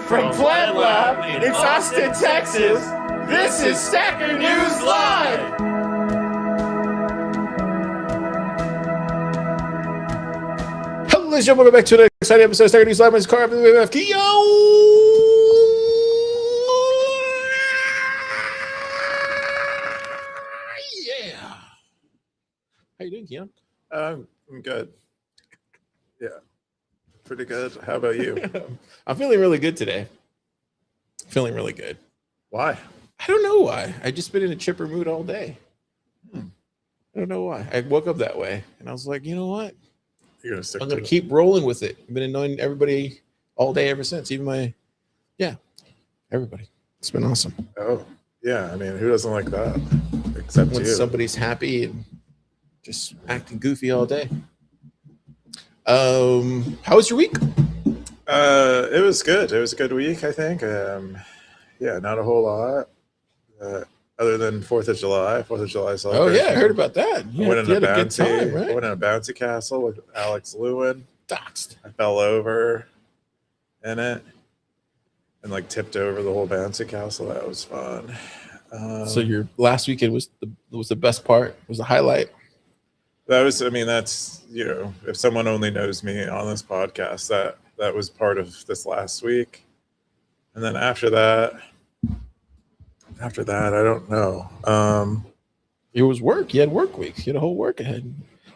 Live from Pleb Lab in Austin, Texas, this is Stacker.News Live! Hello, ladies and gentlemen, welcome back to an exciting episode of Stacker.News Live. My name is Carl, we have Keyan. Yeah. How you doing, Keyan? I'm good. Yeah, pretty good. How about you? I'm feeling really good today. Feeling really good. Why? I don't know why. I just been in a chipper mood all day. I don't know why. I woke up that way, and I was like, you know what? You're gonna stick I'm to gonna it. keep rolling with it. I've been annoying everybody all day ever since. Even everybody. It's been awesome. Oh, yeah. I mean, who doesn't like that? Except When you. somebody's happy and just acting goofy all day. How was your week? It was good. It was a good week, I think. Yeah, not a whole lot. Other than 4th of July. 4th of July Oh celebration. yeah, I heard about that. I went in a a good bouncy. time, I right? went in a bouncy castle with Alex Lewin. Doxed. I fell over in it and like tipped over the whole bouncy castle. That was fun. So your last weekend was the best part. Was the highlight. That was, I mean, that's, you know, if someone only knows me on this podcast, that was part of this last week. And then after that, I don't know. It was work. You had work weeks. You had a whole work ahead.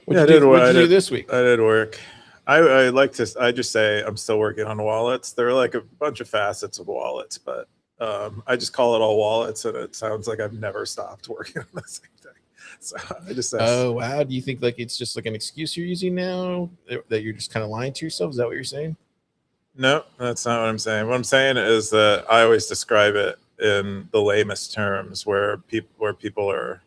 What'd you you do this week? I did work. I like to, I just say I'm still working on wallets. There are like a bunch of facets of wallets, but I just call it all wallets, and it sounds like I've never stopped working on the same thing. So I just say, Oh wow! Do you think like it's just like an excuse you're using now that you're just kind of lying to yourself? Is that what you're saying? no, that's not what I'm saying. What I'm saying is that I always describe it in the lamest terms, where people are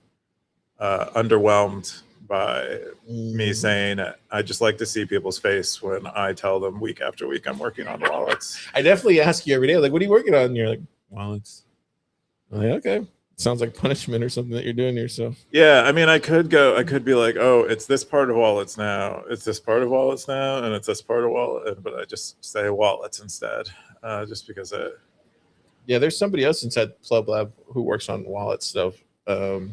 underwhelmed by me saying it. I just like to see people's face when I tell them week after week I'm working on wallets. I definitely ask you every day, like, what are you working on? And you're like, wallets. I'm like, okay. Sounds like punishment or something that you're doing to yourself. Yeah, I mean, I could be like, oh, it's this part of wallets now, it's this part of wallets now, and it's this part of wallet, but I just say wallets instead, just because Yeah, there's somebody else inside Pleb Lab who works on wallet stuff for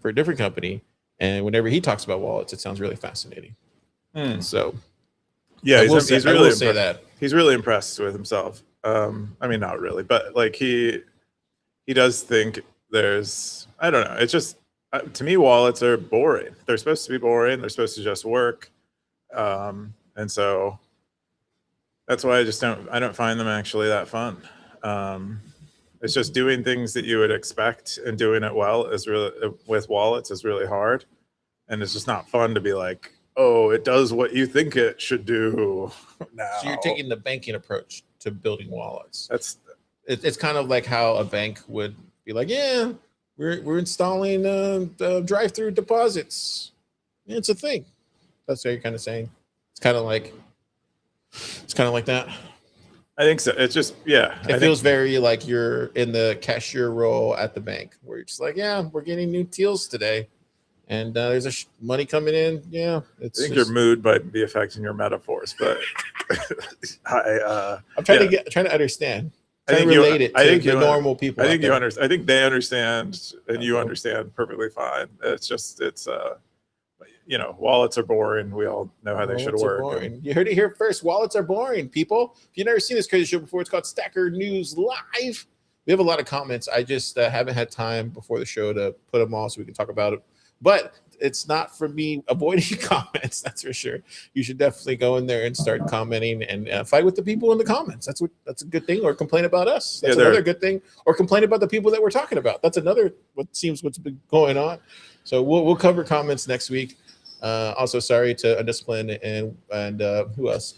a different company, and whenever he talks about wallets, it sounds really fascinating. So, yeah, I will say that he's really impressed with himself. I mean, not really, but like he does think there's, I don't know. It's just, to me, wallets are boring. They're supposed to be boring. They're supposed to just work. And so that's why I don't find them actually that fun. It's just doing things that you would expect and doing it well with wallets is really hard. And it's just not fun to be like, oh, it does what you think it should do now. So you're taking the banking approach to building wallets. It's kind of like how a bank would be like, yeah, we're installing drive-through deposits. Yeah, it's a thing. That's what you're kind of saying. It's kind of like that. I think so. It's just, yeah. It feels very like you're in the cashier role at the bank, where you're just like, yeah, we're getting new deals today, and there's money coming in. Yeah, I think your mood might be affecting your metaphors, but I'm trying to understand. I think relate it to the normal people. I think you understand. I think they understand, and you understand perfectly fine. It's you know, wallets are boring. We all know how they should work. You heard it here first. Wallets are boring, people. If you've never seen this crazy show before, it's called Stacker.News Live. We have a lot of comments. I just haven't had time before the show to put them all so we can talk about it. But it's not for me avoiding comments, that's for sure. You should definitely go in there and start commenting and fight with the people in the comments. That's a good thing. Or complain about us. That's another good thing. Or complain about the people that we're talking about. That's another what's been going on. So we'll cover comments next week. Also, sorry to Undisciplined and who else?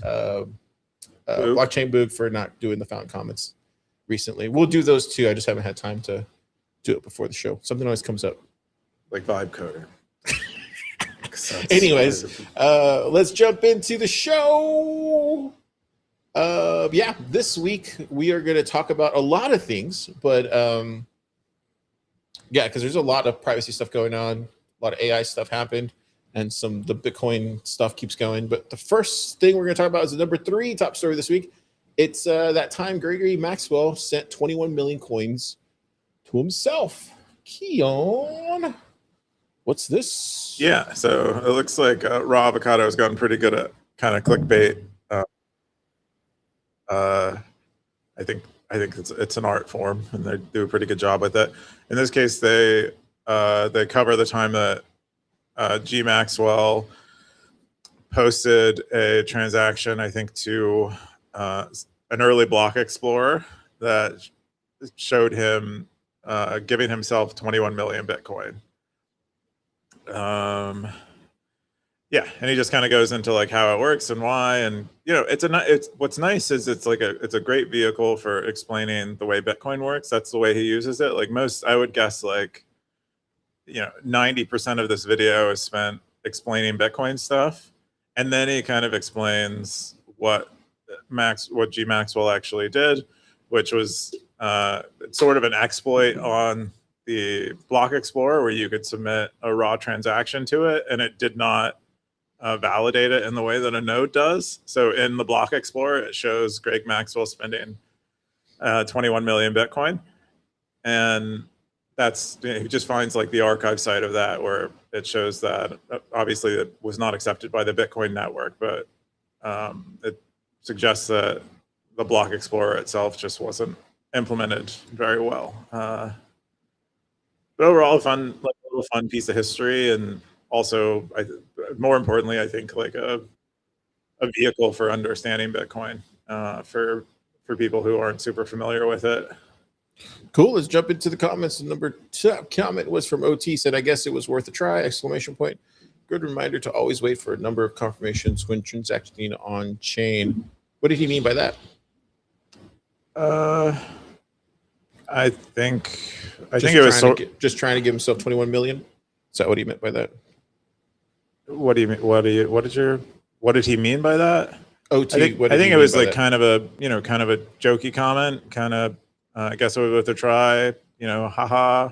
Blockchain Boog for not doing the found comments recently. We'll do those too. I just haven't had time to do it before the show. Something always comes up. Like vibe coder. Anyways, let's jump into the show. This week we are going to talk about a lot of things, but because there's a lot of privacy stuff going on, a lot of AI stuff happened, and the Bitcoin stuff keeps going. But the first thing we're going to talk about is the number 3 top story this week It's that time Gregory Maxwell sent 21 million coins to himself. Keyan, what's this? Yeah, so it looks like Raw Avocado has gotten pretty good at kind of clickbait. I think it's an art form, and they do a pretty good job with it. In this case, they cover the time that G Maxwell posted a transaction, I think, to an early block explorer that showed him giving himself 21 million Bitcoin. Yeah, and he just kind of goes into like how it works and why, and it's what's nice is it's a great vehicle for explaining the way Bitcoin works. That's the way he uses it. Like most, I would guess, like 90% of this video is spent explaining Bitcoin stuff, and then he kind of explains what G Maxwell actually did, which was sort of an exploit on the block explorer where you could submit a raw transaction to it, and it did not validate it in the way that a node does. So in the block explorer, it shows Greg Maxwell spending 21 million Bitcoin, and he just finds like the archive site of that where it shows that obviously it was not accepted by the Bitcoin network, but it suggests that the block explorer itself just wasn't implemented very well. But overall, a little fun piece of history, and also more importantly, I think like a vehicle for understanding Bitcoin for people who aren't super familiar with it. Cool. Let's jump into the comments. The number 2 comment was from OT. Said, "I guess it was worth a try!" Exclamation point. Good reminder to always wait for a number of confirmations when transacting on chain. What did he mean by that? I think it was just trying to give himself 21 million. Is that what he meant by that? What do you mean? What did he mean by that? OT. I think it was like kind of a jokey comment, kind of I guess it was worth a try, haha.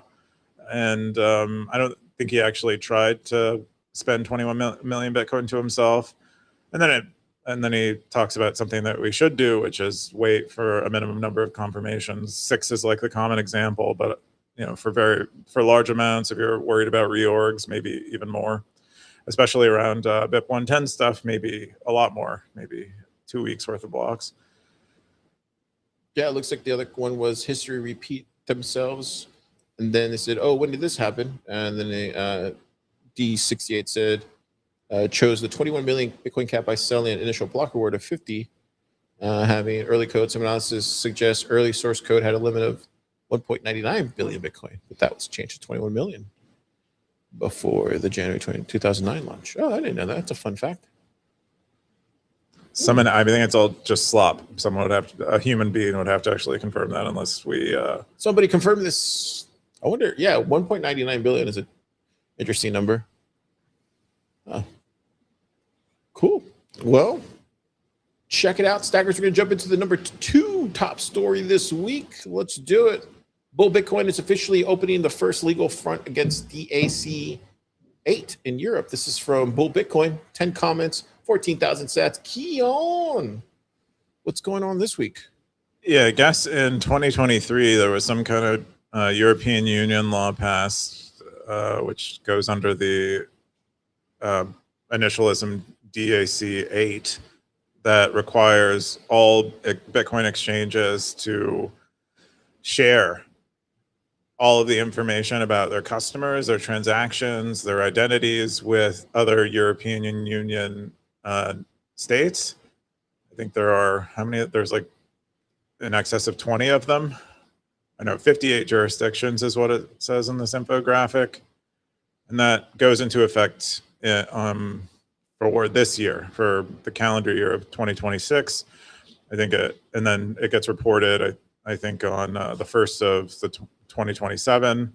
And I don't think he actually tried to spend 21 million Bitcoin to himself. And then he talks about something that we should do, which is wait for a minimum number of confirmations. 6 is like the common example, but for large amounts, if you're worried about reorgs, maybe even more, especially around BIP 110 stuff, maybe a lot more, maybe 2 weeks worth of blocks. Yeah, it looks like the other one was history repeat themselves. And then they said, "Oh, when did this happen?" And then they, D68 said, chose the 21 million Bitcoin cap by selling an initial block reward of 50. Having early code, some analysis suggests early source code had a limit of 1.99 billion Bitcoin, but that was changed to 21 million before the January 2009 launch. Oh, I didn't know that. That's a fun fact. I think it's all just slop. A human being would have to actually confirm that unless we... Somebody confirm this. I wonder, 1.99 billion is an interesting number. Cool. Well, check it out. Stackers, we're going to jump into the number 2 top story this week. Let's do it. Bull Bitcoin is officially opening the first legal front against DAC 8 in Europe. This is from Bull Bitcoin. 10 comments, 14,000 sats. Keyan, what's going on this week? Yeah, I guess in 2023, there was some kind of European Union law passed, which goes under the initialism DAC 8, that requires all Bitcoin exchanges to share all of the information about their customers, their transactions, their identities with other European Union states. I think there are, how many? There's like in excess of 20 of them. I know 58 jurisdictions is what it says in this infographic. And that goes into effect for this year, for the calendar year of 2026. I think and then it gets reported, I think, on the 1st of 2027.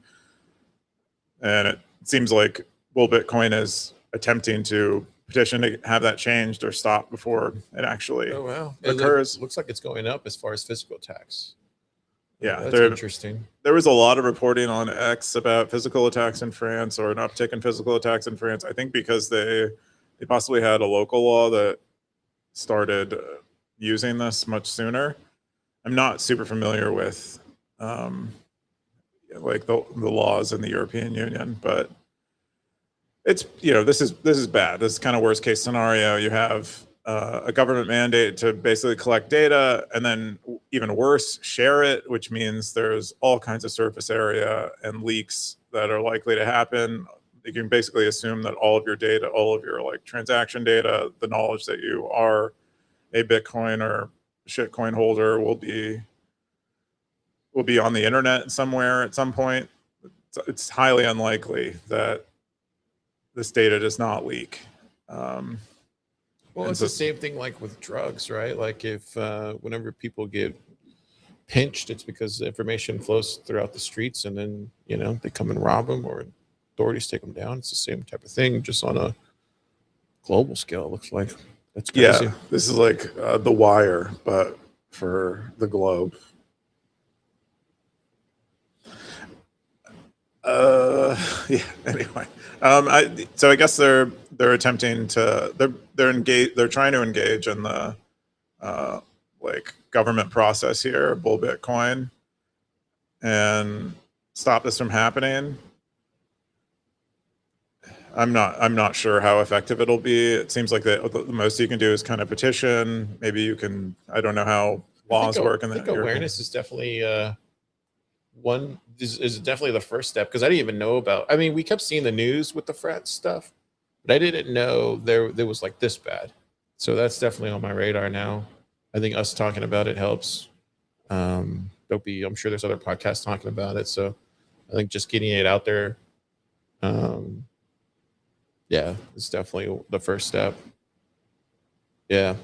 And it seems like Bull Bitcoin is attempting to petition to have that changed or stopped before it actually occurs. It looks like it's going up as far as physical tax. Yeah, that's interesting. There was a lot of reporting on X about physical attacks in France, or an uptick in physical attacks in France. I think because they possibly had a local law that started, using this much sooner. I'm not super familiar with like the laws in the European Union, but it's, this is bad. This is kind of worst case scenario. You have a government mandate to basically collect data, and then even worse, share it, which means there's all kinds of surface area and leaks that are likely to happen. You can basically assume that all of your data, all of your like transaction data, the knowledge that you are a Bitcoin or shitcoin holder will be on the internet somewhere at some point. It's highly unlikely that this data does not leak. Well, it's the same thing like with drugs, right? Like if whenever people get pinched, it's because the information flows throughout the streets, and then they come and rob them, or authorities take them down. It's the same type of thing, just on a global scale. It looks like that's crazy. Yeah, this is like The Wire, but for the globe. Yeah. Anyway, so I guess they're attempting to they're trying to engage in the like government process here, bull Bitcoin, and stop this from happening. I'm not sure how effective it'll be. It seems like the most you can do is kind of petition. Maybe you can. I don't know how laws work in that. I think awareness is definitely one is definitely the first step, because I didn't even know about. I mean, we kept seeing the news with the frat stuff, but I didn't know there was like this bad. So that's definitely on my radar now. I think us talking about it helps. I'm sure there's other podcasts talking about it. So I think just getting it out there, yeah, it's definitely the first step. Yeah.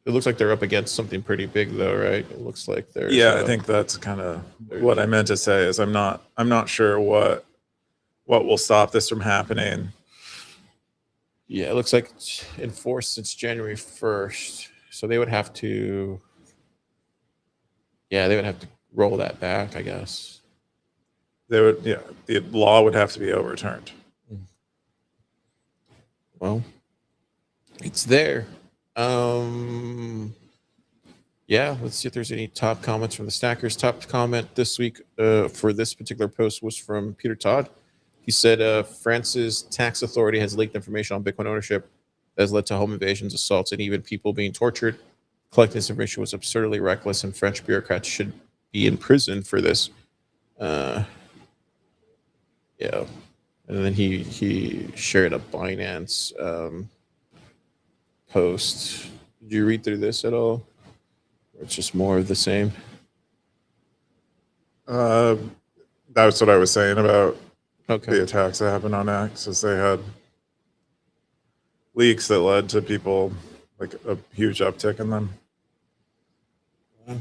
It looks like they're up against something pretty big, though, right? It looks like they're. Yeah, I think that's kind of what I meant to say. Is I'm not sure what will stop this from happening. Yeah, it looks like it's enforced since January 1st, so they would have to. Yeah, they would have to roll that back, I guess. They would. Yeah, the law would have to be overturned. Well, it's there. Yeah, let's see if there's any top comments from the stackers. Top comment this week for this particular post was from Peter Todd. He said France's tax authority has leaked information on Bitcoin ownership that has led to home invasions, assaults, and even people being tortured. Collecting this information was absurdly reckless, and French bureaucrats should be in prison for this. Yeah. And then he shared a Binance post. Did you read through this at all? Or it's just more of the same? That's what I was saying about the attacks that happened on X, is they had leaks that led to people, like a huge uptick in them. All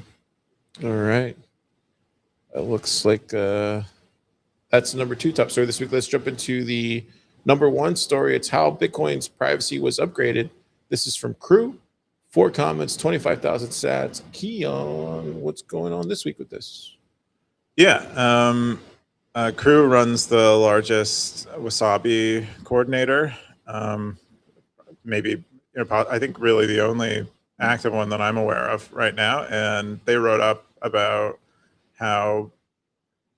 right. It looks like that's the number 2 top story this week. Let's jump into the number 1 story. It's how Bitcoin's privacy was upgraded. This is from Crew. 4 comments, 25,000 sats. Keyan, what's going on this week with this? Yeah. Crew runs the largest Wasabi coordinator. Maybe, I think really the only active one that I'm aware of right now. And they wrote up about how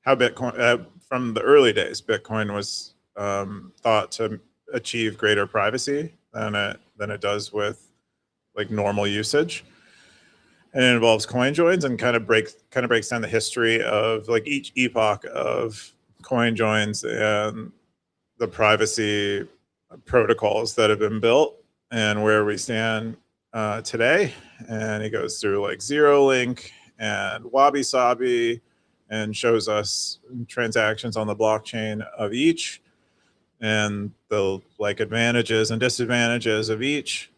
Bitcoin, from the early days, Bitcoin was thought to achieve greater privacy than it does with like normal usage, and it involves coin joins, and kind of breaks down the history of like each epoch of coin joins and the privacy protocols that have been built and where we stand today. And he goes through like Zero Link and Wabi Sabi and shows us transactions on the blockchain of each and the like advantages and disadvantages of each.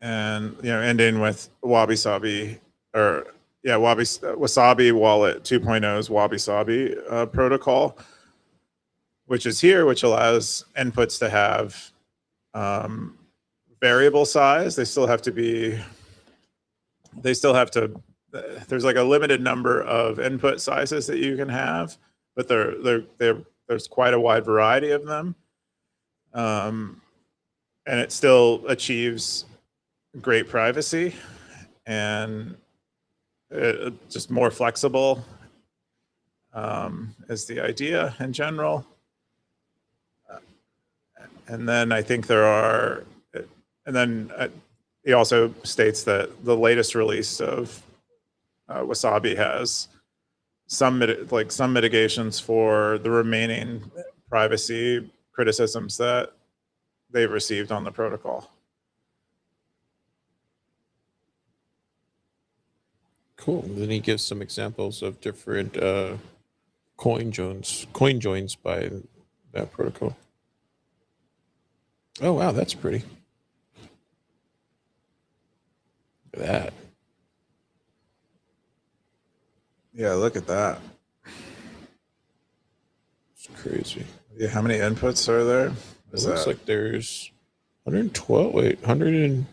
And ending with Wabi-Sabi Wasabi Wallet 2.0's Wabi-Sabi protocol, which is here, which allows inputs to have variable size. They still have to. There's like a limited number of input sizes that you can have, but there's quite a wide variety of them, and it still achieves great privacy and just more flexible is the idea in general. And then I think he also states that the latest release of Wasabi has some mitigations for the remaining privacy criticisms that they've received on the protocol. Cool. And then he gives some examples of different coin joins by that protocol. Oh wow, that's pretty. Look at that. Yeah, look at that. It's crazy. Yeah, how many inputs are there? It looks like there's 112. Wait, 100 and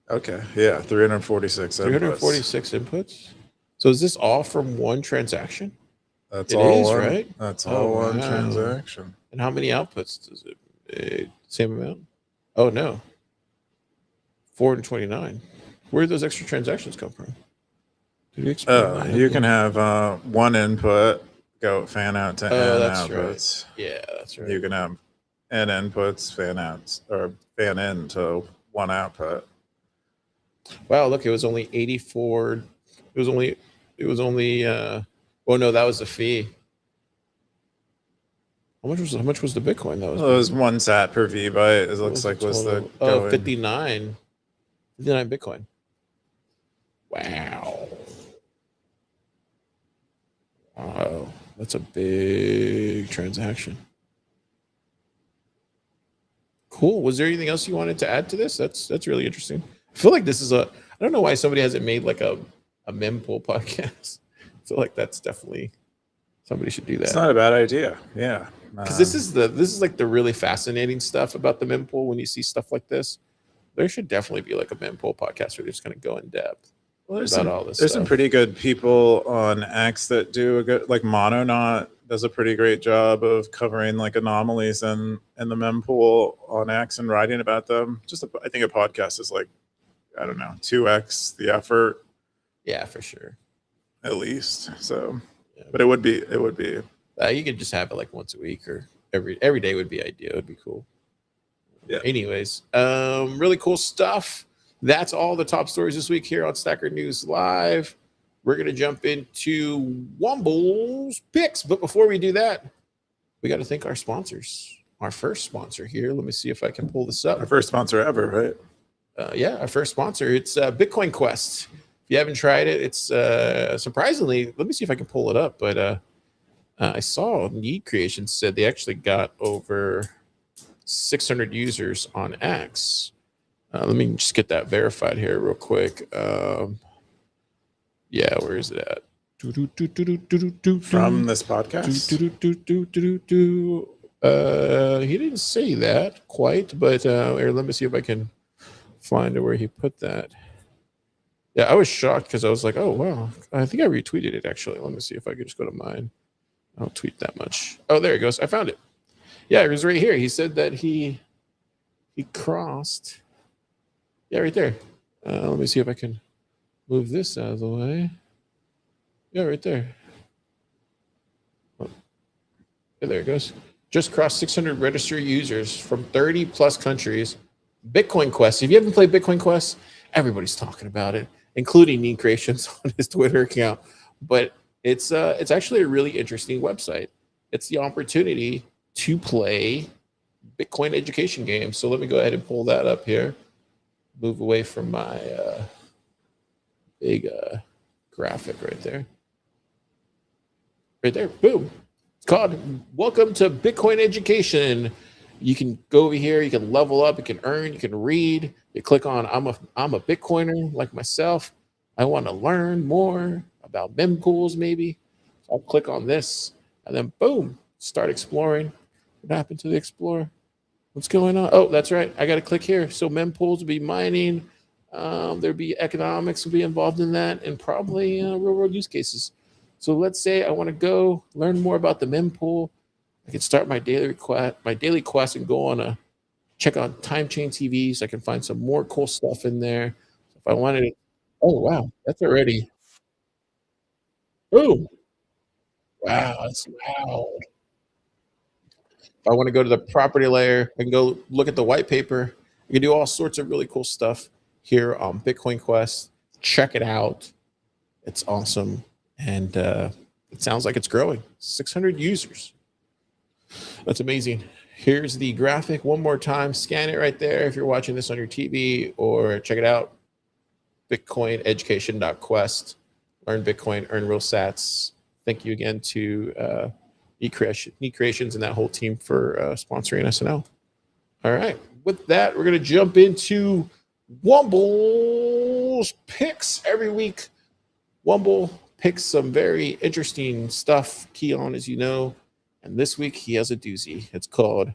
okay, yeah, 346 346 inputs. So is this all from one transaction? That's It all is, one, right? That's all one wow. transaction. And how many outputs does it? Same amount? Oh no, 429. Where did those extra transactions come from? Did you explain that? You can have one input go fan out to n that's outputs. right. Yeah, that's right. You can have n inputs, fan outs, or fan in to one output. Wow, look, it was only 84. It was only oh no, that was the fee. How much was the Bitcoin? That was Well, it was 1 sat per V byte. It looks like was the 59 Bitcoin. Wow. Wow, that's a big transaction. Cool. Was there anything else you wanted to add to this? That's really interesting. I feel like this is I don't know why somebody hasn't made like a mempool podcast. I feel like that's definitely somebody should do that. It's not a bad idea. Yeah. Because this is like the really fascinating stuff about the mempool. When you see stuff like this, there should definitely be like a mempool podcast where they just kind of go in depth. Well, there's some pretty good people on X that do a good, like Mononaut does a pretty great job of covering like anomalies in the mempool on X and writing about them. I think a podcast is like, I don't know, 2x the effort. Yeah, for sure. At least. So, yeah. But it would be. You could just have it like once a week or every day would be ideal. It would be cool. Yeah. Anyways, really cool stuff. That's all the top stories this week here on Stacker.News Live. We're going to jump into Womble's picks. But before we do that, we got to thank our sponsors. Our first sponsor here. Let me see if I can pull this up. Our first sponsor ever, right? Yeah, our first sponsor. It's Bitcoin Quest. If you haven't tried it, it's surprisingly, let me see if I can pull it up. But I saw Need Creation said they actually got over 600 users on X. Let me just get that verified here real quick. Yeah, where is it at? From this podcast? He didn't say that quite, but here, let me see if I can find where he put that. Yeah, I was shocked because I was like, oh, wow. I think I retweeted it, actually. Let me see if I could just go to mine. I don't tweet that much. Oh, there it goes. I found it. Yeah, it was right here. He said that he crossed. Yeah, right there. Let me see if I can move this out of the way. Yeah, right there. Oh. Yeah, there it goes. Just crossed 600 registered users from 30 plus countries. Bitcoin Quest. If you haven't played Bitcoin Quest, everybody's talking about it, including Need Creations on his Twitter account. But it's actually a really interesting website. It's the opportunity to play Bitcoin education games. So let me go ahead and pull that up here. Move away from my big graphic right there. Right there. Boom. It's called Welcome to Bitcoin Education. You can go over here. You can level up. You can earn. You can read. You click on I'm a Bitcoiner like myself. I want to learn more about mempools maybe. So I'll click on this and then boom, start exploring. What happened to the Explorer? What's going on? Oh, that's right. I got to click here. So mempools will be mining. There'll be economics will be involved in that, and probably real world use cases. So let's say I want to go learn more about the mempool. I can start my daily quest and go on a check out Time Chain TV so I can find some more cool stuff in there. If I wanted to, oh wow, that's already, oh wow, that's loud. If I want to go to the property layer, I can go look at the white paper. You can do all sorts of really cool stuff here on Bitcoin Quest. Check it out. It's awesome. And it sounds like it's growing. 600 users. That's amazing. Here's the graphic one more time. Scan it right there if you're watching this on your TV, or check it out. BitcoinEducation.quest. Learn Bitcoin, earn real sats. Thank you again to Creations and that whole team for sponsoring SNL. All right. With that, we're going to jump into Womble's picks every week. Womble picks some very interesting stuff, Keyan, as you know. And this week he has a doozy. It's called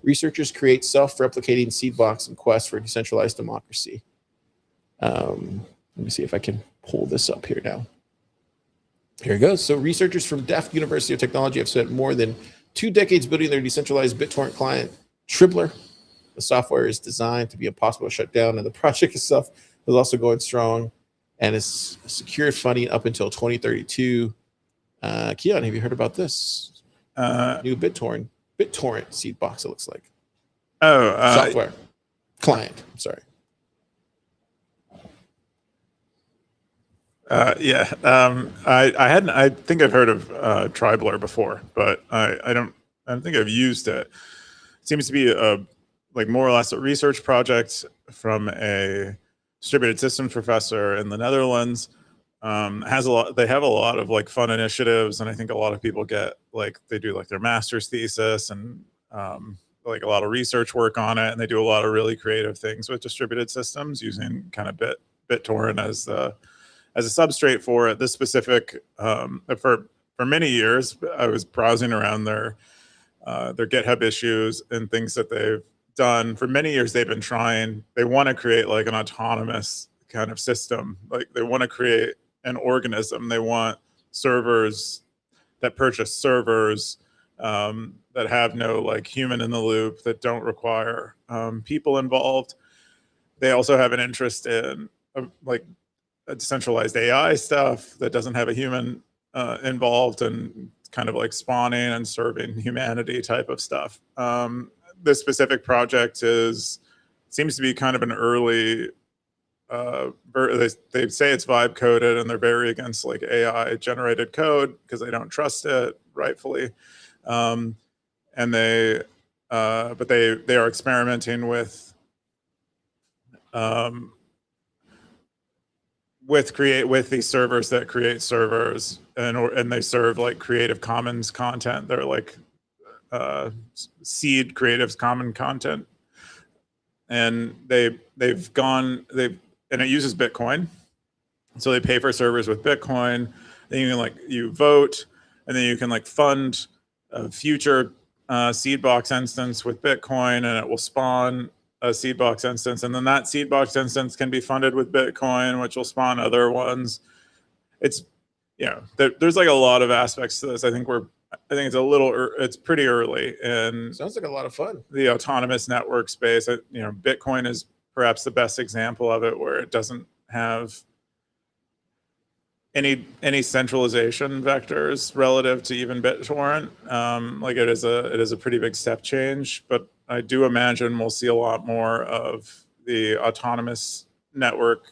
Researchers Create Self-Replicating Seed Box and Quest for Decentralized Democracy. Let me see if I can pull this up here now. Here it goes. So researchers from Delft University of Technology have spent more than 2 decades building their decentralized BitTorrent client, Tribbler. The software is designed to be impossible to shut down, and the project itself is also going strong and is secured funding up until 2032. Keyan, have you heard about this? New BitTorrent seed box, it looks like. Software client. I'm sorry. Yeah, I think I've heard of Tribbler before, but I don't think I've used it. It seems to be like more or less a research project from a distributed systems professor in the Netherlands. They have a lot of like fun initiatives, and I think a lot of people they do like their master's thesis and like a lot of research work on it, and they do a lot of really creative things with distributed systems using kind of BitTorrent as a substrate for it. This specific for many years, I was browsing around their GitHub issues and things that they've done. For many years, they've been trying. They want to create like an autonomous kind of system. Like they want to create an organism. They want servers that purchase servers that have no like human in the loop, that don't require people involved. They also have an interest in like decentralized AI stuff that doesn't have a human involved, and kind of like spawning and serving humanity type of stuff. This specific project seems to be kind of an early. They say it's vibe coded, and they're very against like AI generated code because they don't trust it, rightfully. And they are experimenting with these servers that create servers, and they serve like Creative Commons content. They're like seed Creative Commons content, and it uses Bitcoin. So they pay for servers with Bitcoin. Then you vote, and then you can like fund a future seed box instance with Bitcoin, and it will spawn a seed box instance, and then that seed box instance can be funded with Bitcoin, which will spawn other ones. It's there's like a lot of aspects to this. I think it's pretty early, and sounds like a lot of fun. The autonomous network space. Bitcoin is perhaps the best example of it, where it doesn't have any centralization vectors relative to even BitTorrent. Like it is a pretty big step change, but I do imagine we'll see a lot more of the autonomous network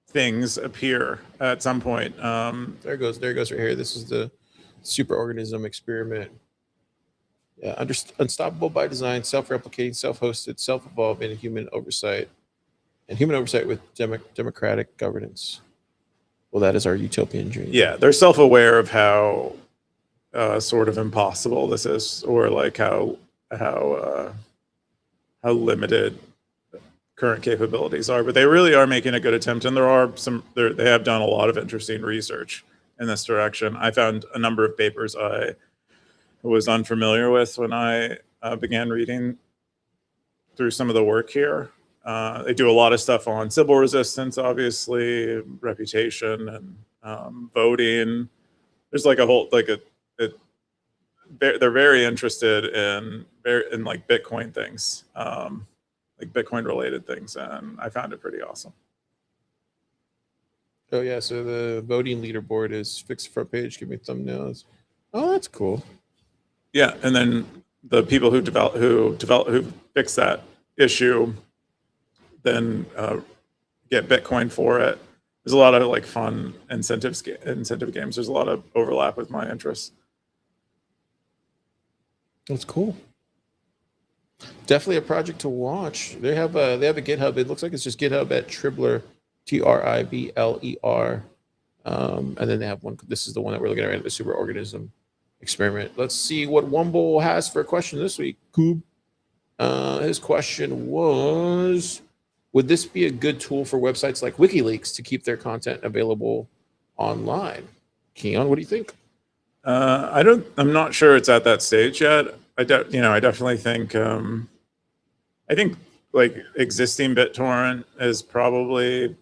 things appear at some point. There it goes right here. This is the superorganism experiment. Yeah, unstoppable by design, self-replicating, self-hosted, self-evolving, human oversight with democratic governance. Well, that is our utopian dream. Yeah, they're self-aware of how sort of impossible this is, or like how limited current capabilities are. But they really are making a good attempt, and they have done a lot of interesting research in this direction. I found a number of papers I was unfamiliar with when I began reading through some of the work here. They do a lot of stuff on Sybil resistance, obviously, reputation, and voting. There's like a whole they're very interested in like Bitcoin things, like Bitcoin related things, and I found it pretty awesome. Oh yeah, so the voting leaderboard is fixed front page. Give me thumbnails. Oh, that's cool. Yeah, and then the people who fix that issue then get Bitcoin for it. There's a lot of like fun incentive games. There's a lot of overlap with my interests. That's cool. Definitely a project to watch. They have a GitHub. It looks like it's just GitHub at Tribler, Tribler. And then they have one. This is the one that we're looking at, the superorganism experiment. Let's see what Wumble has for a question this week. Coob. His question was, would this be a good tool for websites like WikiLeaks to keep their content available online? Keyan, what do you think? I'm not sure it's at that stage yet. I definitely think, I think like existing BitTorrent is probably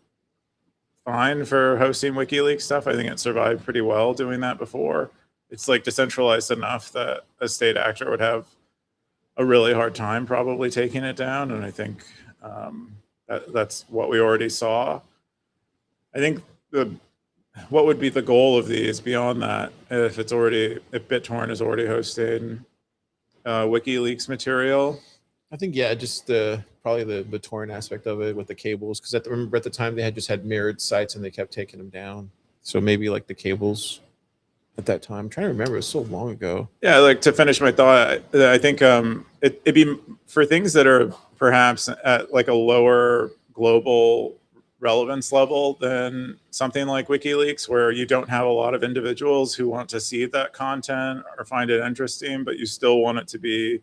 fine for hosting WikiLeaks stuff. I think it survived pretty well doing that before. It's like decentralized enough that a state actor would have a really hard time probably taking it down. And I think that's what we already saw. I think what would be the goal of these beyond that, if BitTorrent is already hosting WikiLeaks material? I think, yeah, just probably the torrent aspect of it with the cables, because remember at the time they just had mirrored sites and they kept taking them down. So maybe like the cables at that time. I'm trying to remember, it was so long ago. Yeah, like to finish my thought, I think it'd be for things that are perhaps at like a lower global relevance level than something like WikiLeaks, where you don't have a lot of individuals who want to see that content or find it interesting, but you still want it to be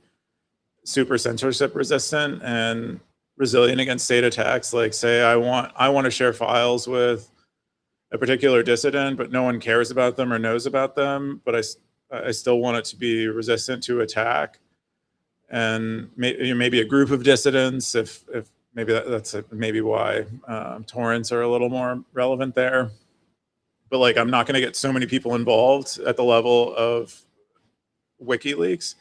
super censorship resistant and resilient against state attacks. Like, say I want to share files with a particular dissident, but no one cares about them or knows about them, but I still want it to be resistant to attack. And maybe a group of dissidents, if maybe that's maybe why torrents are a little more relevant there. But like, I'm not going to get so many people involved at the level of WikiLeaks.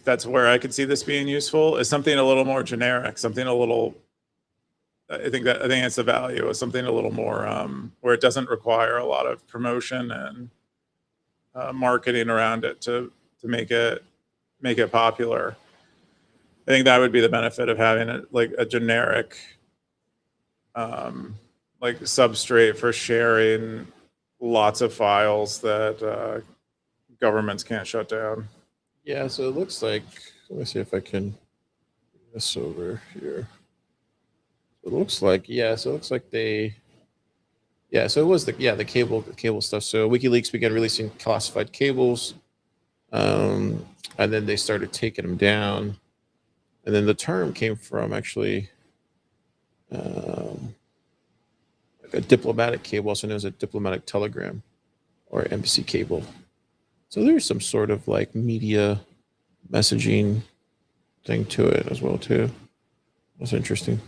That's where I could see this being useful, is something a little more generic, something a little. I think that's the value of something a little more where it doesn't require a lot of promotion and marketing around it to make it popular. I think that would be the benefit of having like a generic like substrate for sharing lots of files that governments can't shut down. Yeah, so it looks like, let me see if I can bring this over here. It looks like, so it looks like so it was the cable stuff. So WikiLeaks began releasing classified cables, and then they started taking them down. And then the term came from actually like a diplomatic cable, also known as a diplomatic telegram or embassy cable. So there's some sort of like media messaging thing to it as well too. That's interesting.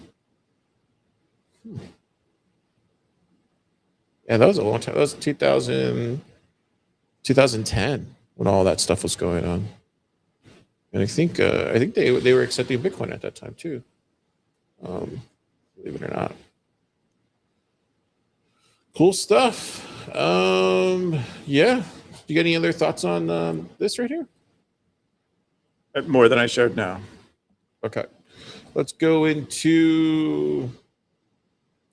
Yeah, that was a long time. That was 2010 when all that stuff was going on. And I think they were accepting Bitcoin at that time too. Believe it or not. Cool stuff. Yeah. You got any other thoughts on this right here? More than I showed now. Okay. Let's go into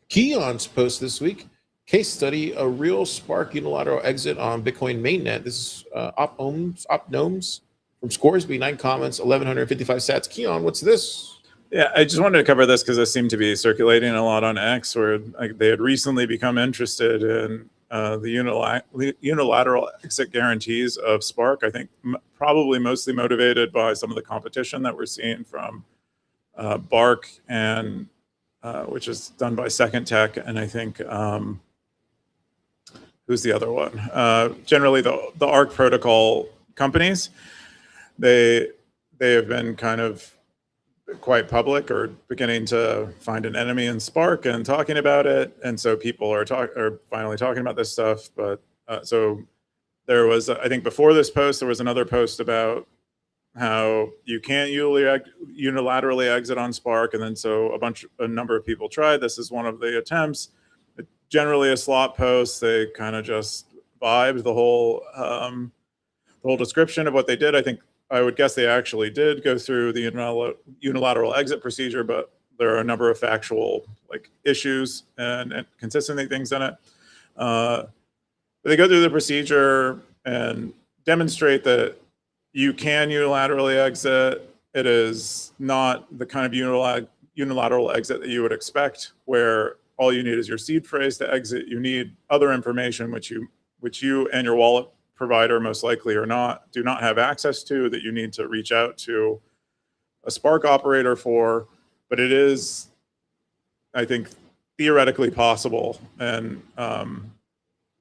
Keyan's post this week. Case study, a real Spark unilateral exit on Bitcoin mainnet. This is Opnomes from Scoresby, 9 comments, 1,155 sats. Keyan, what's this? Yeah, I just wanted to cover this because this seemed to be circulating a lot on X, where they had recently become interested in the unilateral exit guarantees of Spark. I think probably mostly motivated by some of the competition that we're seeing from Bark and which is done by Second Tech, and I think who's the other one? Generally, the ARC protocol companies. They have been kind of quite public or beginning to find an enemy in Spark and talking about it, and so people are finally talking about this stuff. But so there was, I think before this post, there was another post about how you can't unilaterally exit on Spark, and then so a number of people tried. This is one of the attempts. Generally a slot post. They kind of just vibed the whole description of what they did. I think I would guess they actually did go through the unilateral exit procedure, but there are a number of factual issues and consistency things in it. They go through the procedure and demonstrate that you can unilaterally exit. It is not the kind of unilateral exit that you would expect, where all you need is your seed phrase to exit. You need other information which you and your wallet provider most likely do not have access to, that you need to reach out to a Spark operator for. But it is, I think, theoretically possible, and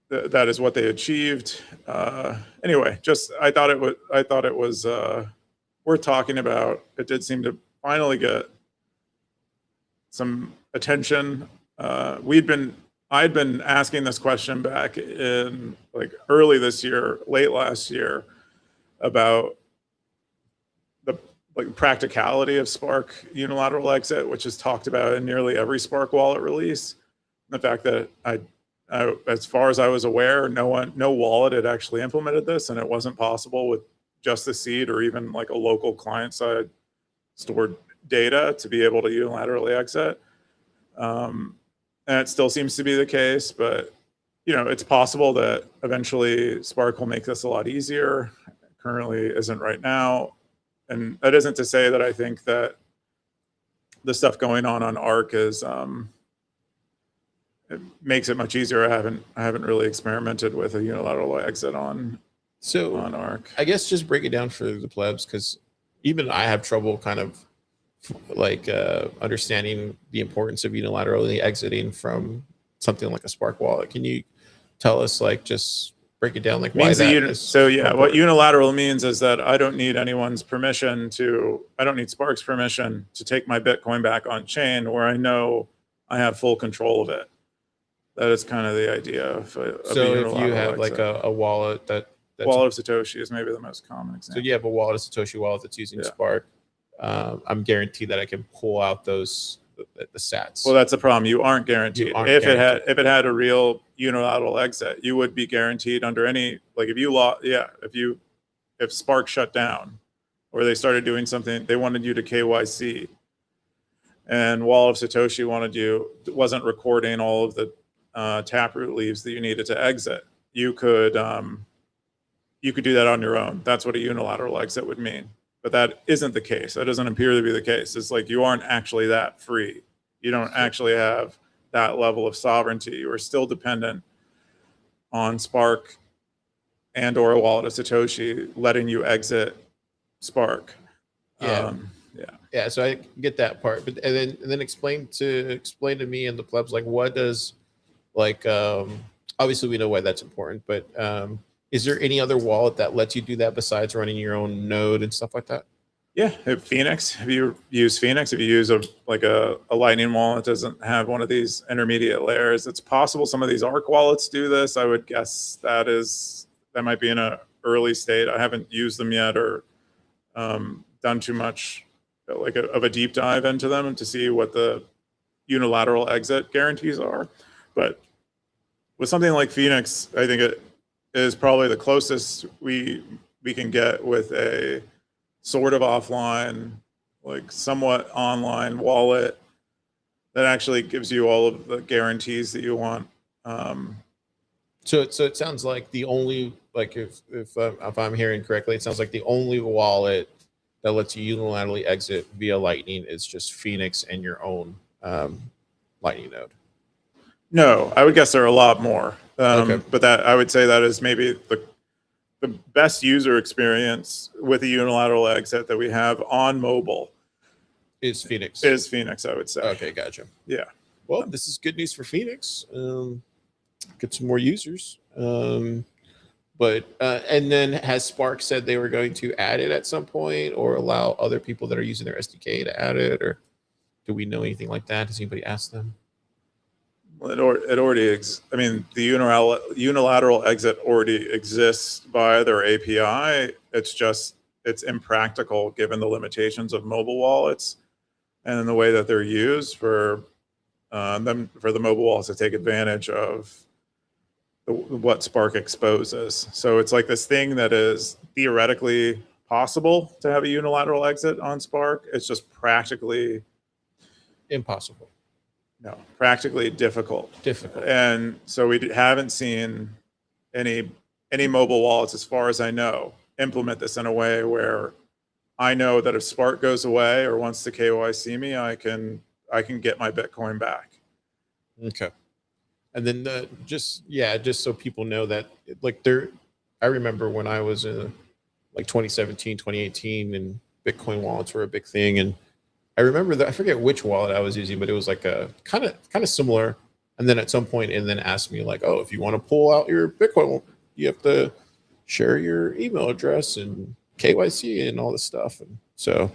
that is what they achieved. Anyway, I thought it was worth talking about. It did seem to finally get some attention. I'd been asking this question back in early this year, late last year, about the practicality of Spark unilateral exit, which is talked about in nearly every Spark wallet release. The fact that as far as I was aware, no wallet had actually implemented this, and it wasn't possible with just the seed or even a local client-side stored data to be able to unilaterally exit. And it still seems to be the case, but it's possible that eventually Spark will make this a lot easier. Currently isn't right now. And that isn't to say that I think that the stuff going on Arc is it makes it much easier. I haven't really experimented with a unilateral exit on Arc. I guess just break it down for the plebs, because even I have trouble kind of understanding the importance of unilaterally exiting from something like a Spark wallet. Can you tell us, just break it down, why that is? So yeah, what unilateral means is that I don't need anyone's permission I don't need Spark's permission to take my Bitcoin back on chain, where I know I have full control of it. That is kind of the idea of so if you have a wallet that's Wallet of Satoshi is maybe the most common example. So you have a wallet of Satoshi wallet that's using Spark. I'm guaranteed that I can pull out the sats. Well, that's the problem. You aren't guaranteed. If it had a real unilateral exit, you would be guaranteed under any if Spark shut down, or they started doing something, they wanted you to KYC, and Wallet of Satoshi wasn't recording all of the taproot leaves that you needed to exit. You could do that on your own. That's what a unilateral exit would mean. But that isn't the case. That doesn't appear to be the case. It's you aren't actually that free. You don't actually have that level of sovereignty. You are still dependent on Spark and or a Wallet of Satoshi letting you exit Spark. Yeah. So I get that part, but and then explain to me and the plebs what does obviously we know why that's important, but is there any other wallet that lets you do that besides running your own node and stuff like that? Yeah, Phoenix. If you use Phoenix, if you use a Lightning wallet that doesn't have one of these intermediate layers, it's possible some of these Arc wallets do this. I would guess that might be in an early state. I haven't used them yet or done too much of a deep dive into them to see what the unilateral exit guarantees are. But with something like Phoenix, I think it is probably the closest we can get with a sort of offline, somewhat online wallet that actually gives you all of the guarantees that you want. So it sounds like the only if I'm hearing correctly, it sounds like the only wallet that lets you unilaterally exit via Lightning is just Phoenix and your own Lightning node. No, I would guess there are a lot more. Okay. But that I would say that is maybe the best user experience with a unilateral exit that we have on mobile is Phoenix. I would say. Okay, gotcha. Yeah. Well, this is good news for Phoenix. Get some more users. But and then has Spark said they were going to add it at some point, or allow other people that are using their SDK to add it, or do we know anything like that? Has anybody asked them? Well, it already I mean, the unilateral exit already exists by their API. It's impractical given the limitations of mobile wallets and the way that they're used for the mobile wallets to take advantage of what Spark exposes. So it's like this thing that is theoretically possible to have a unilateral exit on Spark. It's just practically Impossible. no, practically difficult. And so we haven't seen any mobile wallets, as far as I know, implement this in a way where I know that if Spark goes away or wants to KYC me, I can get my Bitcoin back. Okay. And then just so people know that, like, I remember when I was in like 2017, 2018, and Bitcoin wallets were a big thing. And I remember that, I forget which wallet I was using, but it was like a kind of similar. And then at some point, and then asked me like, oh, if you want to pull out your Bitcoin, you have to share your email address and KYC and all this stuff. And so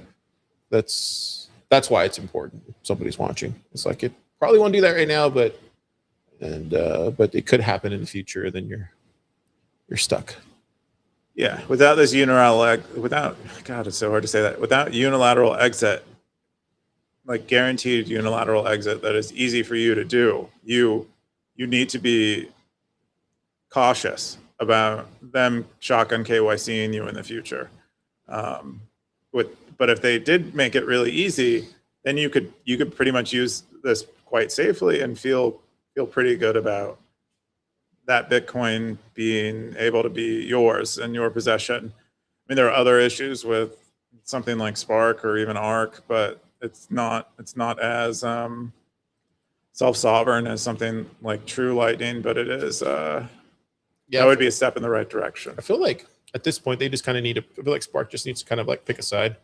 that's why it's important. If somebody's watching. It's like, it probably won't do that right now, but it could happen in the future. Then you're stuck. Yeah, without this God, it's so hard to say that. Without unilateral exit, like guaranteed unilateral exit that is easy for you to do, you need to be cautious about them shotgun KYCing you in the future. But if they did make it really easy, then you could pretty much use this quite safely and feel pretty good about that Bitcoin being able to be yours in your possession. I mean, there are other issues with something like Spark or even Arc, but it's not as self-sovereign as something like True Lightning, but it is. That would be a step in the right direction. I feel like at this point they just kind of need to. I feel like Spark just needs to kind of like pick a side,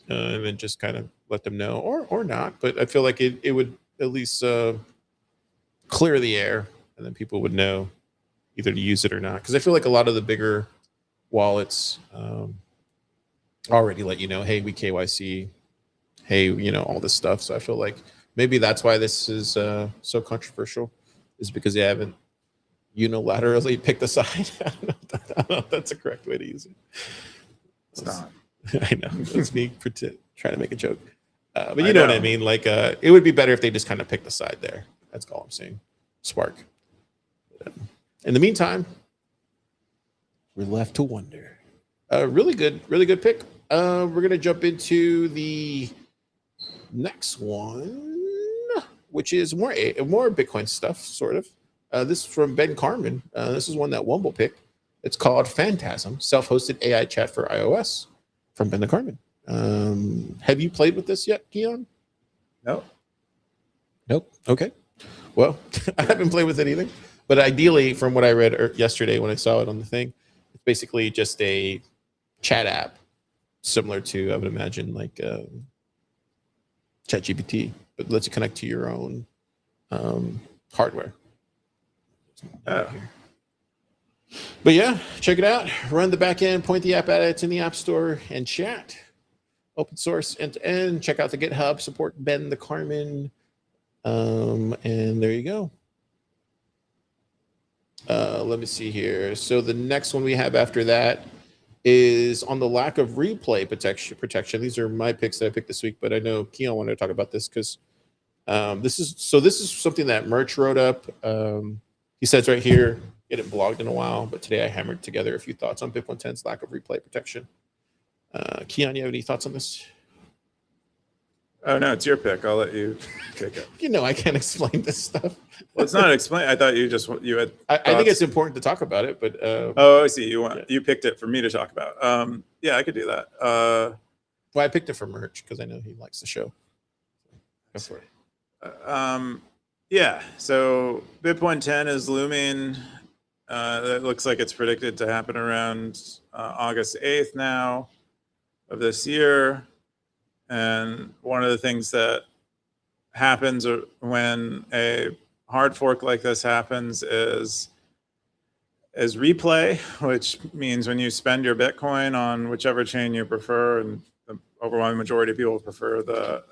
and then just kind of let them know, or not. But I feel like it would at least clear the air, and then people would know either to use it or not. Because I feel like a lot of the bigger wallets already let you know, hey, we KYC, hey, all this stuff. So I feel like maybe that's why this is so controversial, is because they haven't unilaterally picked a side. I don't know if that's the correct way to use it. It's not. I know. It's me trying to make a joke. But you know what I mean? Like, it would be better if they just kind of picked a side there. That's all I'm saying. Spark. In the meantime, we're left to wonder. Really good pick. We're going to jump into the next one, which is more Bitcoin stuff, sort of. This is from Ben Carmen. This is one that Wumble picked. It's called Phantasm, self-hosted AI chat for iOS, from Ben Carmen. Have you played with this yet, Keyan? No. Nope. Okay. Well, I haven't played with it either. But ideally, from what I read yesterday when I saw it on the thing, it's basically just a chat app similar to, I would imagine, like ChatGPT, but lets you connect to your own hardware. But yeah, check it out. Run the back end, point the app at it. It's in the App Store, and chat. Open source end to end. Check out the GitHub. Support Ben the Carmen. And there you go. Let me see here. So the next one we have after that is on the lack of replay protection. These are my picks that I picked this week, but I know Keyan wanted to talk about this because this is something that Merch wrote up. He says right here, get it blogged in a while, but today I hammered together a few thoughts on BIP 110's lack of replay protection. Keyan, you have any thoughts on this? Oh no, it's your pick. I'll let you pick it. I can't explain this stuff. Well, it's not explain. I thought you had. I think it's important to talk about it, but oh, I see. You picked it for me to talk about. Yeah, I could do that. Well, I picked it for Merch because I know he likes the show. Go for it. Yeah. So BIP 110 is looming. It looks like it's predicted to happen around August 8th now of this year. And one of the things that happens when a hard fork like this happens is replay, which means when you spend your Bitcoin on whichever chain you prefer, and the overwhelming majority of people prefer the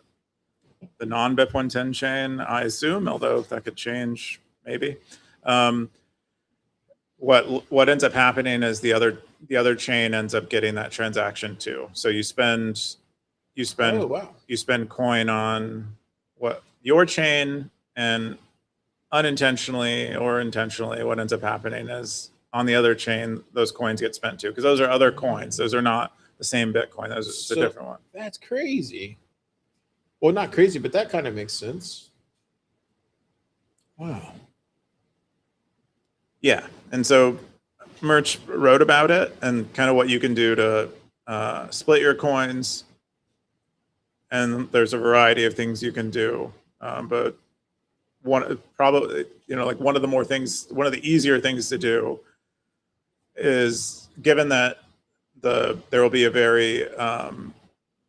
non-BIP 110 chain, I assume, although that could change maybe. What ends up happening is the other chain ends up getting that transaction too. So you spend Oh, wow. you spend coin on what your chain, and unintentionally or intentionally, what ends up happening is on the other chain, those coins get spent too, because those are other coins. Those are not the same Bitcoin. It's a different one. That's crazy. Well, not crazy, but that kind of makes sense. Wow. Yeah. And so Merch wrote about it and kind of what you can do to split your coins. And there's a variety of things you can do. But probably, like one of the easier things to do is, given that there will be there'll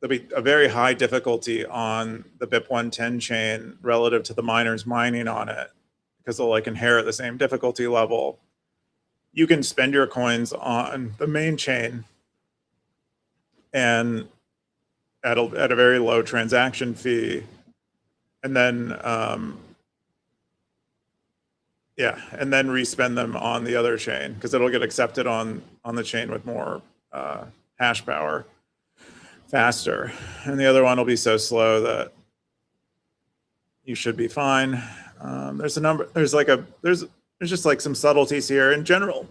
be a very high difficulty on the BIP 110 chain relative to the miners mining on it, because they'll inherit the same difficulty level. You can spend your coins on the main chain and at a very low transaction fee, and then and then respend them on the other chain, because it'll get accepted on the chain with more hash power faster, and the other one will be so slow that you should be fine. There's just some subtleties here. In general,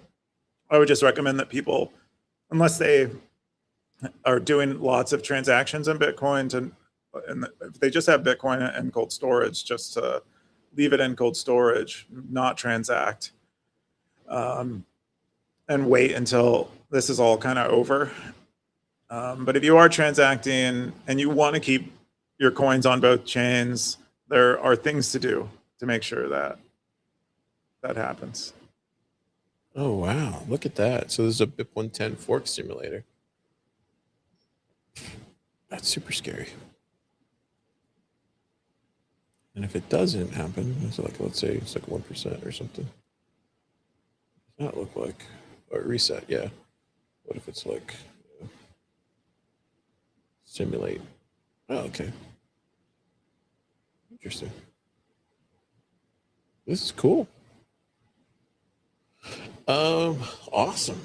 I would just recommend that people, unless they are doing lots of transactions in Bitcoin, and if they just have Bitcoin in cold storage, just to leave it in cold storage, not transact, and wait until this is all kind of over. But if you are transacting and you want to keep your coins on both chains, there are things to do to make sure that happens. Oh, wow. Look at that. So this is a BIP 110 fork simulator. That's super scary. And if it doesn't happen, it's let's say it's 1% or something. Does that look like, or reset? Yeah. What if it's simulate? Oh, okay. Interesting. This is cool. Awesome.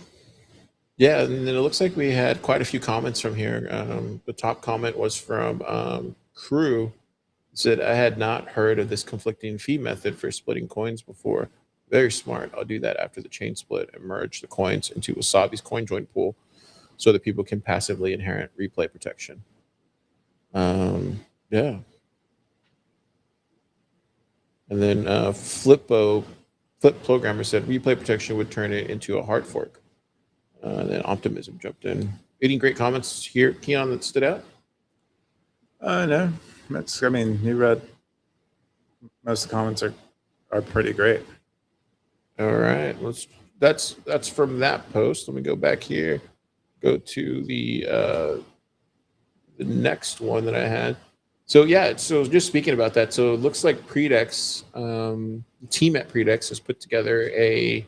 Yeah, and then it looks like we had quite a few comments from here. The top comment was from Crew. It said, I had not heard of this conflicting fee method for splitting coins before. Very smart. I'll do that after the chain split and merge the coins into Wasabi's coin join pool so that people can passively inherit replay protection. Yeah. And then Flip Programmer said replay protection would turn it into a hard fork. And then Optimism jumped in. Any great comments here, Keyan, that stood out? No, you read most of the comments are pretty great. All right, that's from that post. Let me go back here. Go to the next one that I had. So yeah, so just speaking about that, so it looks like Predex, the team at Predex has put together I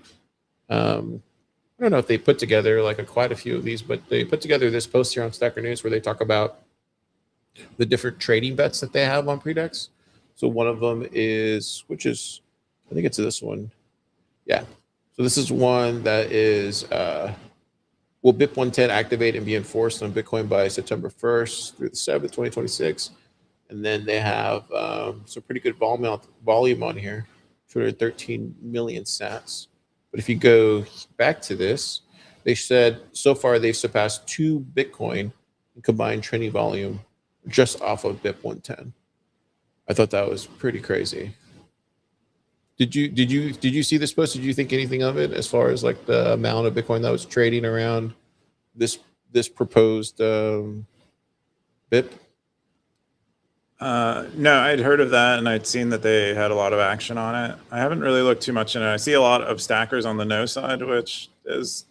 don't know if they put together quite a few of these, but they put together this post here on Stacker.News where they talk about the different trading bets that they have on Predex. So one of them is, I think it's this one. Yeah. So this is one that is, will BIP 110 activate and be enforced on Bitcoin by September 1st through the 7th, 2026? And then they have some pretty good volume on here, 213 million sats. But if you go back to this, they said so far they've surpassed 2 Bitcoin in combined trading volume just off of BIP 110. I thought that was pretty crazy. Did you see this post? Did you think anything of it as far as the amount of Bitcoin that was trading around this proposed BIP? No, I'd heard of that, and I'd seen that they had a lot of action on it. I haven't really looked too much in it. I see a lot of stackers on the no side, which is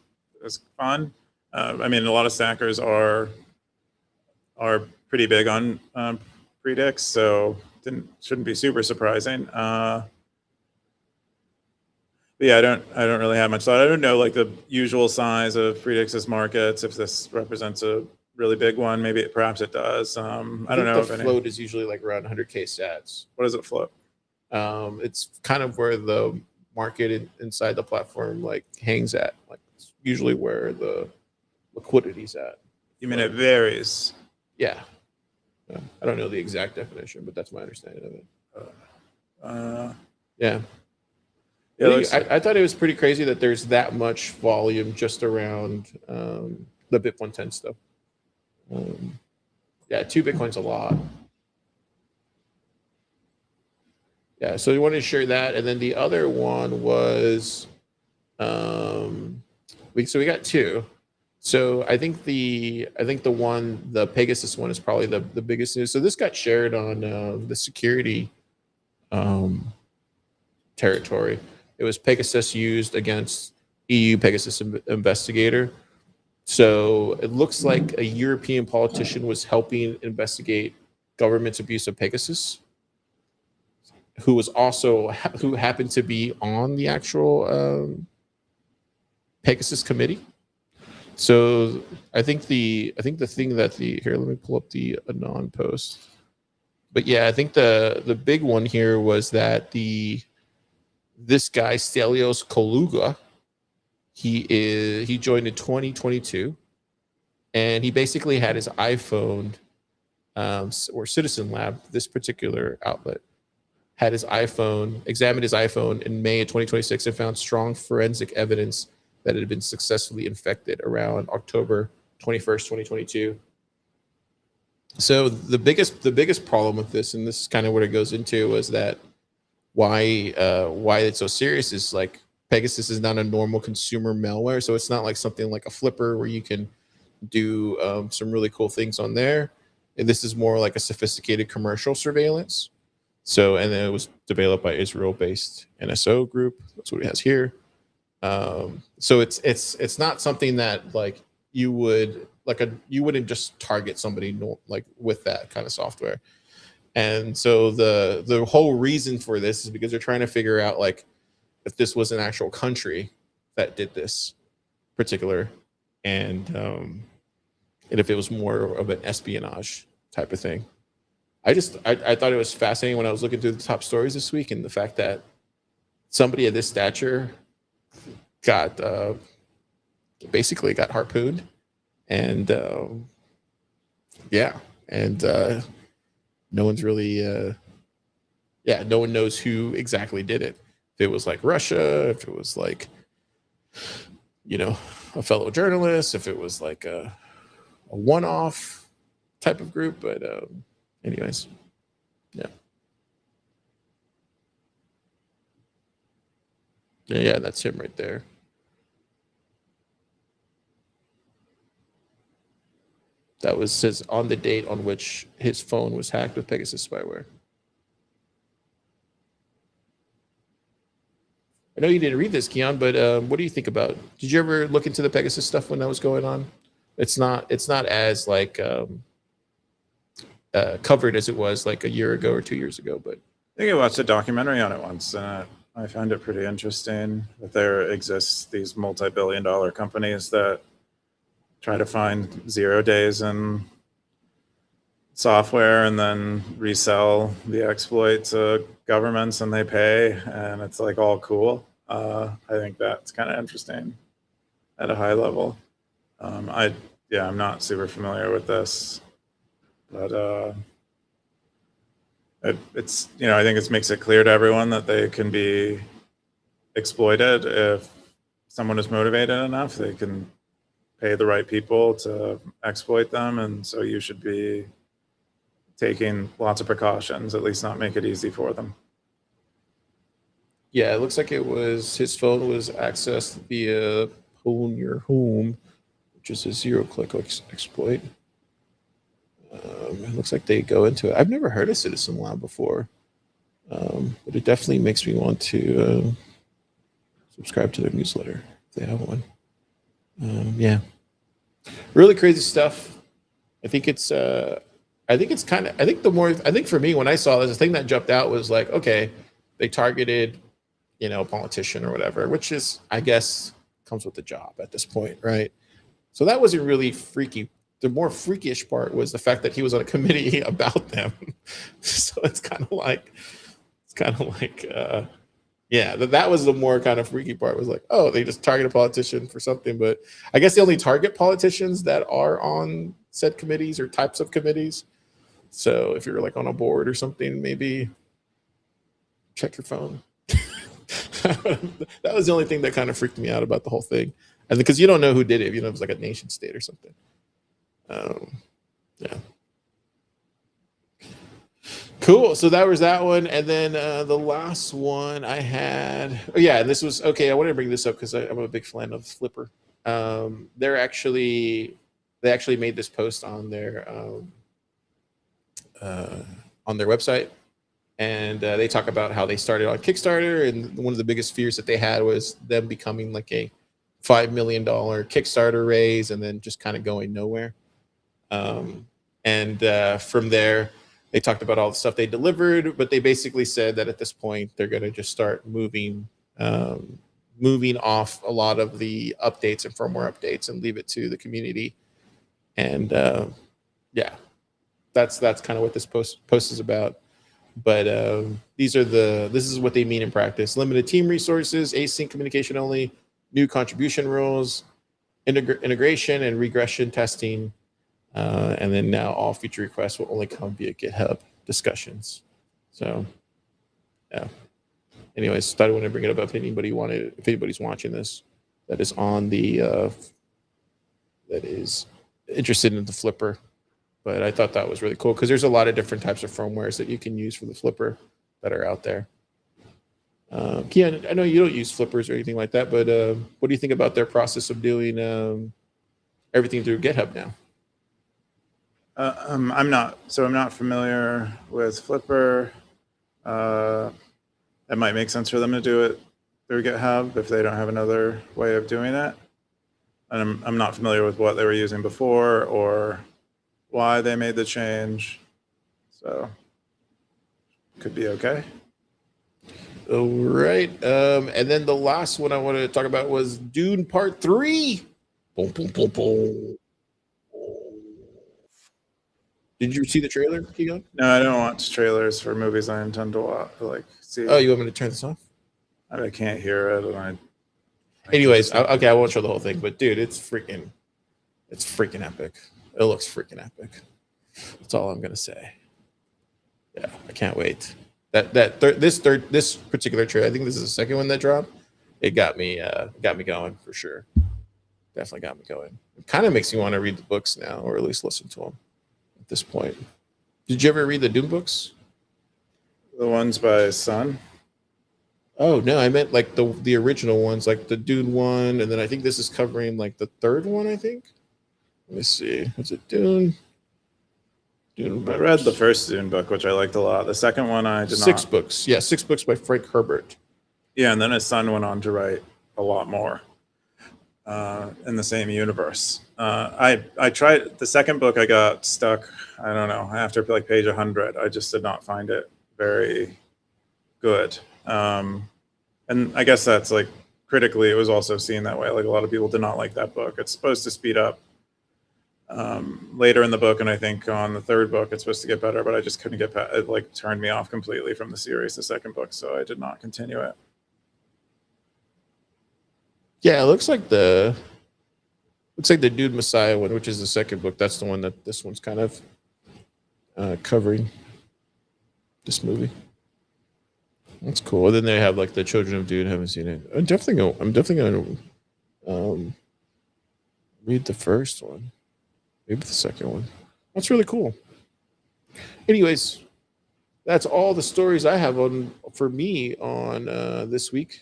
fun. A lot of stackers are pretty big on Predix, so shouldn't be super surprising. But yeah, I don't really have much thought. I don't know the usual size of Predix's markets, if this represents a really big one. Maybe perhaps it does. I don't know. The float is usually like around 100K sats. What does it float? It's kind of where the market inside the platform like hangs at. Like it's usually where the liquidity's at. You mean it varies? Yeah. I don't know the exact definition, but that's my understanding of it. Yeah. I thought it was pretty crazy that there's that much volume just around the Bitcoin 10 stuff. Yeah, 2 Bitcoin's a lot. Yeah, so we wanted to share that, and then the other one was, we got 2. So I think the Pegasus one is probably the biggest news. So this got shared on the security territory. It was Pegasus used against EU Pegasus investigator. So it looks like a European politician was helping investigate government's abuse of Pegasus, who happened to be on the actual Pegasus committee. So I think the thing that here, let me pull up the Anon post. But yeah, I think the big one here was that this guy Stelios Koluga, he joined in 2022, and he basically had his iPhone or Citizen Lab, this particular outlet, had his iPhone, examined his iPhone in May of 2026 and found strong forensic evidence that it had been successfully infected around October 21st, 2022. So the biggest problem with this, and this is kind of what it goes into, was that why it's so serious is like Pegasus is not a normal consumer malware. So it's not like something like a Flipper where you can do some really cool things on there. And this is more like a sophisticated commercial surveillance. So, and then it was developed by Israel-based NSO group. That's what it has here. So it's not something that like you wouldn't just target somebody like with that kind of software. And so the whole reason for this is because they're trying to figure out like if this was an actual country that did this particular, and if it was more of an espionage type of thing. I thought it was fascinating when I was looking through the top stories this week, and the fact that somebody of this stature basically got harpooned, and no one's really no one knows who exactly did it. If it was like Russia, if it was like a fellow journalist, if it was like a one-off type of group, but anyways, yeah, that's him right there. That was his on the date on which his phone was hacked with Pegasus spyware. I know you didn't read this, Keyan, but what do you think about it? Did you ever look into the Pegasus stuff when that was going on? It's not as like covered as it was like a year ago or 2 years ago. But I think I watched a documentary on it once, and I found it pretty interesting that there exists these multi-billion-dollar companies that try to find 0 days in software and then resell the exploit to governments, and they pay, and it's like all cool. I think that's kind of interesting at a high level. I'm not super familiar with this, but it's I think it makes it clear to everyone that they can be exploited if someone is motivated enough. They can pay the right people to exploit them, and so you should be taking lots of precautions, at least not make it easy for them. Yeah, it looks like his phone was accessed via Phone Your Home, which is a zero-click exploit. It looks like they go into it. I've never heard of Citizen Lab before, but it definitely makes me want to subscribe to their newsletter if they have one. Really crazy stuff. I think for me, when I saw this, the thing that jumped out was like, okay, they targeted, a politician or whatever, which is, I guess, comes with the job at this point, right? So that wasn't really freaky the more freakish part was the fact that he was on a committee about them. So it's kind of like, yeah, that was the more kind of freaky part. Was like, oh, they just target a politician for something. But I guess they only target politicians that are on said committees or types of committees. So if you're like on a board or something, maybe check your phone. That was the only thing that kind of freaked me out about the whole thing. And because you don't know who did it, you know, it was like a nation state or something. Yeah. Cool. So that was that one. And then the last one I had, oh yeah, and this was okay. I wanted to bring this up because I'm a big fan of Flipper. They actually made this post on their website, and they talk about how they started on Kickstarter, and one of the biggest fears that they had was them becoming like a $5 million Kickstarter raise and then just kind of going nowhere. And from there, they talked about all the stuff they delivered, but they basically said that at this point they're going to just start moving off a lot of the updates and firmware updates and leave it to the community. And yeah, that's kind of what this post is about. But this is what they mean in practice: limited team resources, async communication only, new contribution rules, integration and regression testing. And then now all feature requests will only come via GitHub discussions. So, yeah. Anyways, thought I wanted to bring it up if anybody's watching this that is on the that is interested in the Flipper. But I thought that was really cool because there's a lot of different types of firmwares that you can use for the Flipper that are out there. Keyan, I know you don't use Flippers or anything like that, but what do you think about their process of doing everything through GitHub now? I'm not familiar with Flipper. It might make sense for them to do it through GitHub if they don't have another way of doing it. And I'm not familiar with what they were using before or why they made the change. So could be okay. All right. And then the last one I wanted to talk about was Dune Part 3. Boom, boom, boom, boom. Did you see the trailer, Keyan? No, I don't watch trailers for movies I intend to see. Oh, you want me to turn this off? I can't hear it. And Anyways, okay, I won't show the whole thing, but dude, it's freaking epic. It looks freaking epic. That's all I'm gonna say. Yeah, I can't wait. This particular trailer, I think this is the second one that dropped. It got me going for sure. Definitely got me going. It kind of makes me want to read the books now, or at least listen to them. At this point, did you ever read the Dune books? The ones by his son? Oh no, I meant like the original ones, like the Dune one, and then I think this is covering like the third one. I think. Let me see. Was it Dune? Dune I read the first Dune book, which I liked a lot. The second one I did not. 6 books. Yeah, 6 books by Frank Herbert. Yeah, and then his son went on to write a lot more in the same universe. I tried the second book. I got stuck. I don't know. After like page 100, I just did not find it very good. And I guess that's like critically, it was also seen that way. Like a lot of people did not like that book. It's supposed to speed up later in the book, and I think on the third book it's supposed to get better, but I just couldn't get past it. Like turned me off completely from the series, the second book, so I did not continue it. Yeah, it looks like the Dude Messiah one, which is the second book. That's the one that this one's kind of covering. This movie. That's cool. And then they have like the Children of Dune. Haven't seen it. I'm definitely gonna read the first one. Maybe the second one. That's really cool. Anyways, that's all the stories I have for me on this week.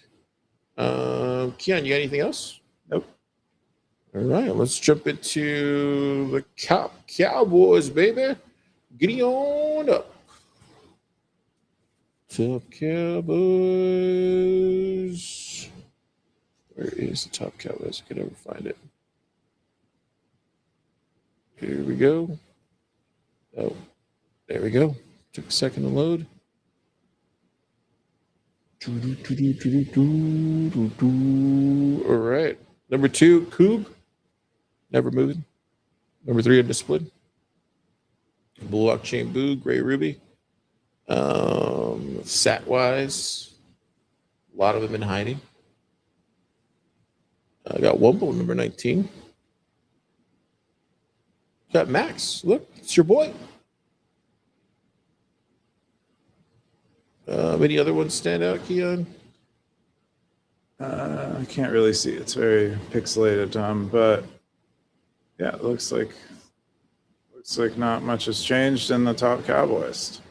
Keyan, you got anything else? Nope. All right, let's jump into the Cowboys, baby. Get on up. Top Cowboys. Where is the Top Cowboys? I can never find it. Here we go. Oh, there we go. Took a second to load. All right. Number 2, Coog. Never moving. Number 3, Undisciplined. Blockchain Boo, Gray Ruby. Satwise. A lot of them in hiding. I got Wumble, number 19. Got Max. Look, it's your boy. Any other ones stand out, Keyan? I can't really see. It's very pixelated, Tom. But yeah, it looks like not much has changed in the top Cowboys.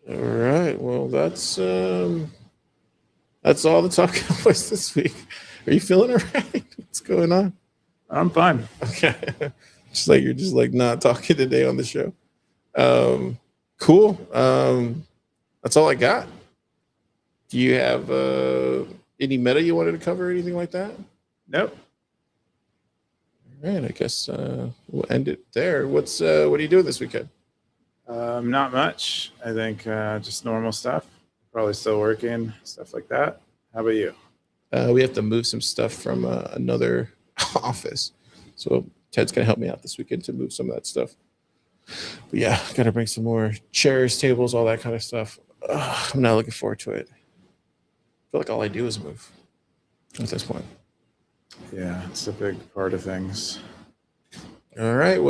All right. Well, that's all the top Cowboys this week. Are you feeling all right? What's going on? I'm fine. Okay. You're just like not talking today on the show. Cool. That's all I got. Do you have any meta you wanted to cover or anything like that? Nope. All right. I guess we'll end it there. What are you doing this weekend? Not much. I think just normal stuff. Probably still working, stuff like that. How about you? We have to move some stuff from another office. So Ted's going to help me out this weekend to move some of that stuff. But yeah, got to bring some more chairs, tables, all that kind of stuff. I'm not looking forward to it. I feel like all I do is move at this point. Yeah, it's a big part of things. All right. Well,